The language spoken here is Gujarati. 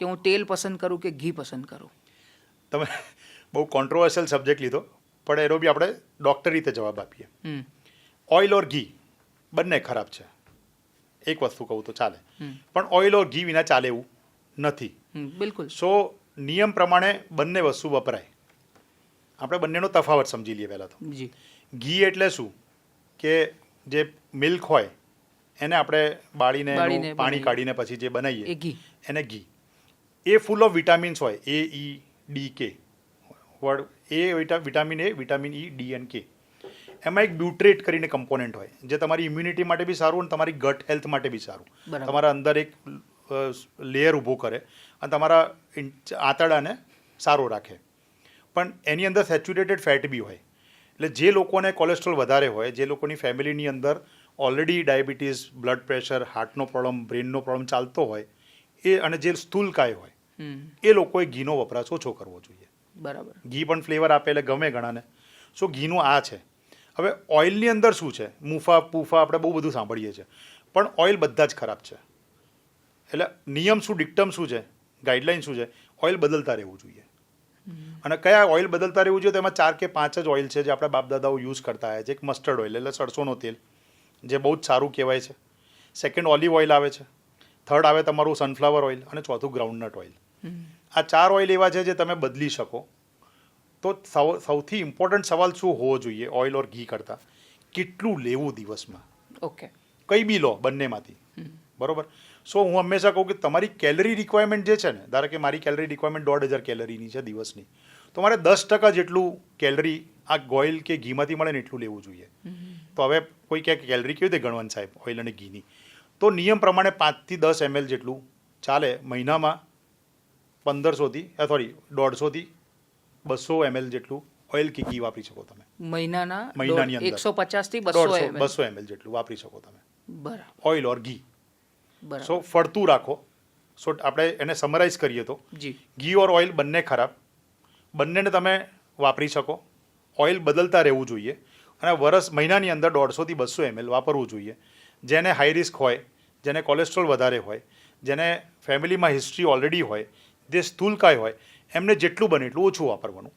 કે હું તેલ પસંદ કરું કે ઘી પસંદ કરું? તમે બહુ કોન્ટ્રોવર્શિયલ સબ્જેક્ટ લીધો, પણ એનો બી આપણે ડૉક્ટર રીતે જવાબ આપીએ. ઓઇલ ઓર ઘી બંને ખરાબ છે. એક વસ્તુ કહું તો ચાલે, પણ ઓઇલ ઓર ઘી વિના ચાલે એવું નથી. બિલકુલ. સો નિયમ પ્રમાણે બંને વસ્તુ વપરાય. આપણે બંનેનો તફાવત સમજી લઈએ પહેલાં તો. જી. ઘી એટલે શું કે જે મિલ્ક હોય એને આપણે બાળીને એનું પાણી કાઢીને પછી જે બનાવીએ એ ઘી. એને ઘી. એ ફૂલ ઓફ વિટામિન્સ હોય, એ ઈ ડી કે word. Vitamin A, vitamin E, D and કે. એમાં એક બ્યુટ્રેટ કરીને કમ્પોનન્ટ હોય જે તમારી ઇમ્યુનિટી માટે બી સારું અને તમારી ગટ હેલ્થ માટે બી સારું. તમારા અંદર એક લેયર ઊભો કરે અને તમારા આંતરડાને સારો રાખે. પણ એની અંદર સેચ્યુરેટેડ ફેટ બી હોય. એટલે જે લોકોને કોલેસ્ટ્રોલ વધારે હોય, જે લોકોની ફેમિલીની અંદર ઓલરેડી ડાયાબિટીસ, બ્લડ પ્રેશર, હાર્ટનો પ્રોબ્લેમ, બ્રેનનો પ્રોબ્લેમ ચાલતો હોય એ, અને જે સ્થૂલકાય હોય એ લોકોએ ઘીનો વપરાશ ઓછો કરવો જોઈએ. બરાબર. ઘી પણ ફ્લેવર આપે એટલે ગમે ઘણાને. સો ઘીનું આ છે. હવે ઓઇલની અંદર શું છે, મૂફા પૂફા આપણે બહુ બધું સાંભળીએ છીએ, પણ ઓઇલ બધા જ ખરાબ છે. એટલે નિયમ શું, ડિક્ટમ શું છે, ગાઈડલાઇન શું છે, ઓઇલ બદલતા રહેવું જોઈએ. અને કયા ઓઇલ બદલતા રહેવું જોઈએ? તો એમાં 4 કે 5 જ ઓઇલ છે જે આપણા બાપ દાદાઓ યુઝ કરતા આવ્યા છે. એક મસ્ટર્ડ ઓઇલ એટલે સરસોનો તેલ, જે બહુ જ સારું કહેવાય છે. સેકન્ડ ઓલિવ ઓઇલ આવે છે. થર્ડ આવે તમારું સનફ્લાવર ઓઇલ, અને ચોથું ગ્રાઉન્ડનટ ઓઇલ. આ 4 ઓઇલ એવા છે જે તમે બદલી શકો. તો સૌથી ઇમ્પોર્ટન્ટ સવાલ શું હોવો જોઈએ ઓઇલ ઓર ઘી કરતાં? કેટલું લેવું દિવસમાં? ઓકે. કંઈ બી લો બંનેમાંથી, બરોબર? સો હું હંમેશા કહું કે તમારી કેલરી રિક્વાયરમેન્ટ જે છે ને, ધારો કે મારી કેલરી રિક્વાયરમેન્ટ 1500 કેલરીની છે દિવસની, તો મારે 10% જેટલું કેલરી આ ઓઇલ કે ઘીમાંથી મળે ને એટલું લેવું જોઈએ. તો હવે કોઈ કહે કે કેલરી કેવી રીતે ગણવાની સાહેબ ઓઇલ અને ઘીની? તો નિયમ પ્રમાણે 5 થી 10 ml જેટલું ચાલે. મહિનામાં 150 થી 200 ml જેટલું ઓઇલ કે ઘી વાપરી શકો તમે. મહિનાની અંદર 150 થી 200 ml જેટલું વાપરી શકો તમે. બરાબર. ઓઇલ ઓર ઘી. સો ફરતું રાખો. સો આપણે એને સમરાઇઝ કરીએ તો ઘી ઓર ઓઇલ બંને ખરાબ. બંનેને તમે વાપરી શકો. ઓઇલ બદલતા રહેવું જોઈએ. અને મહિનાની અંદર 150 થી 200 ml વાપરવું જોઈએ. જેને હાઈ રિસ્ક હોય, જેને કોલેસ્ટ્રોલ વધારે હોય, જેને ફેમિલીમાં હિસ્ટ્રી ઓલરેડી હોય, જે સ્થૂલકાય હોય, એમને જેટલું બને એટલું ઓછું વાપરવાનું.